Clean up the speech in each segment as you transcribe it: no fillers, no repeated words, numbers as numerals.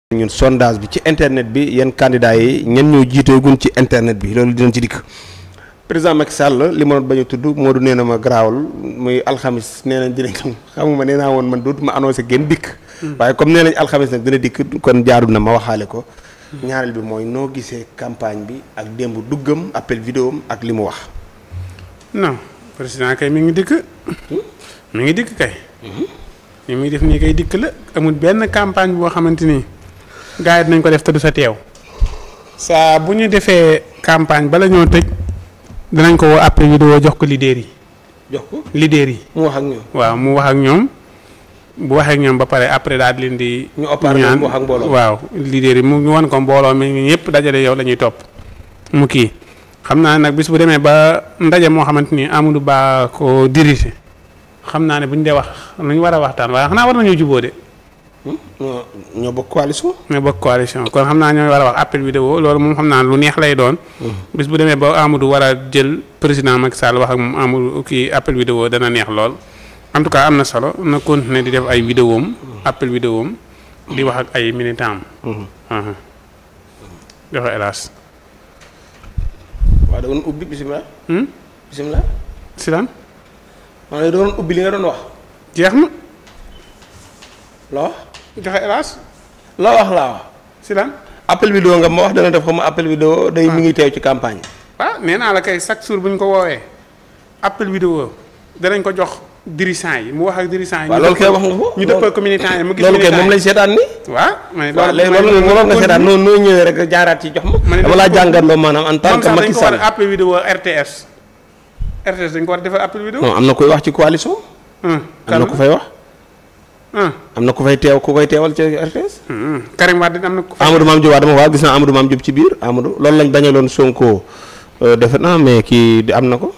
ñun sondage bi ci internet bi yenn candidats yi ñen ñoo jiiteegun ci internet bi loolu dinañ ci dikk président Macky Sall li ma doon bañ a tudd Modou nee na ma garaawul muy alxamis nee nañ dinañ xamuma nee naa woon man dootuma annoncé génn dikk waaye comme nee nañ alxamis nag dina dikk kon jaarul na ma waxaale ko ñaareel bi mooy noo gisee campagne bi ak démb duggam appel vidéo am ak li mu wax non président kay mi ngi dikk mi ngi dikk kay li muy def nii kay dikk la amul benn campagne boo xamante ni gars yi dinañ ko def te du sa teew saa bu ñu defee campagne bala ñoo tëj dinañ ko woo après vidéo jox ko leader yi. jox ko leader yi. mu wax ak ñoom. waaw mu wax ak ñoom bu waxee ak ñoom ba pare après daal di leen di. ñu opérer mu wax ak mbooloo waaw leader yi mu wan ko mbooloo mi ñëpp dajale yow la ñuy topp mu kii xam naa nag bis bu demee ba ndaje moo xamante ni Amadou Ba ko dirigé xam naa ne bu ñu dee wax lu ñu war a waxtaan waaye xanaa war nañoo jubóo de. ñoo bokk coalition. ñoo bokk coalition kon xam naa ñooy war a wax appel vidéo loolu moom xam naa lu neex lay doon. bis bu demee ba Amadou war a jël président Macky Sall wax ak moom Amadou kii appel vidéo dana neex lool. en tout cas am na solo na continuer di def ay vidéo am appel vidéo am di wax ak ay militants am. joxe hélas. waaw da doon ubbi bisimilah. bisimilah. si lan. maa ngi doon ubbi li nga doon wax. jeex na. loo wax. joxe hélas. loo wax laa wax. si lan. appel vidéo nga ma wax dana def xam appel vidéo day mi ngi teew ci campagne. waaw nee naa la kay chaque jour bu ñu ko woowee appel vidéo danañ ko jox dirigeant yi mu wax ak dirigeant yi. waaw loolu kay wax nga ko ñu dëppal ko militant yi mu gis. loolu kay moom lañ seetaan ni waaw mais loolu nga seetaan noonu noo ñëwee rek jaaraat ci jox ma. dama laa jàngatloo maanaam en tant que Macky Sall. dañ ko war a appel vidéo RTS. RTS dañ ko war a defal appel vidéo. non am na koy wax ci coalition. am na ku fay wax. am na ku fay teew ku koy teewal ci RTS. Karim Wade am na ku fay. Amadou Mame Diop dama waaw gis naa Amadou Mame Diop ci biir Amadou loolu lañ bañaloon Sonko defe naa mais kii am na ko.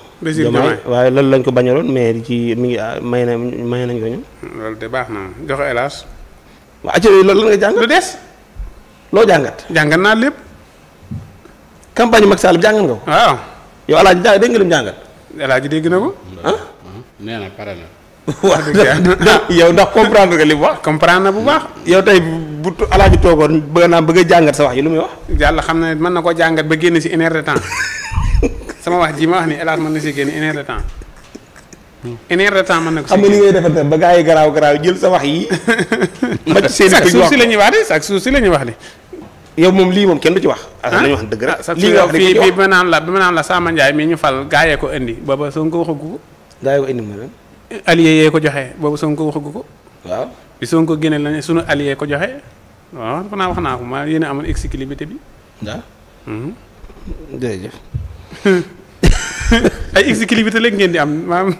waaye loolu lañ ko bañaloon mais ci mi ngi may nañ ko ñu. loolu de baax na joxe hélas. waaw acca loolu lan nga jàngat. lu des. loo jàngat. jàngat naa lépp. campagne Macky Sall jàngat nga ko. waaw. yow Alaaji dégg nga lim jàngat. Alaaji dégg na ko. nee na pare na. wax dëgg yàlla yow ndax comprendre nga li mu wax. comprendre na bu baax. yow tey bu Alaaji toogoon bëgg a jàngat sa wax yi lu muy wax. yàlla xam na mën na koo jàngat ba génn si une heure de temps sama wax ji ma wax ni hélas mën na si génn une heure de temps. une heure de temps mën na ko si. xam nga ni ngay defante ba gars yi garaaw jël sa wax yi. ma ci seen i suuf si la ñuy wax de chaque suuf si la ñuy wax de. yow moom lii moom kenn du ci wax. nañu wax dëgg rek. lii nga wax fii bi ma naan la Sama Ndiaye mi ñu fal gaayee ko indi booba Sonko waxagu ko. gaayee ko indi ma leen. allié yee ko joxe boobu Sonko waxagu ko. waaw bi Sonko génne la ne sunu allié ko joxe waaw wax naa ko ma yéen a amoon exclusivité bi. waaw. jërëjëf. ay exclusivité rek ngeen di am maanaam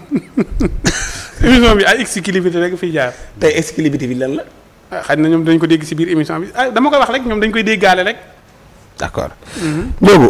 émission bi ay exclusivité rek fiy jaar. tey exclusivité bi lan la. xaj na ñoom dañ ko dégg si biir émission bi dama koy wax rek ñoom dañ koy déggaale rek. d'accord. boobu.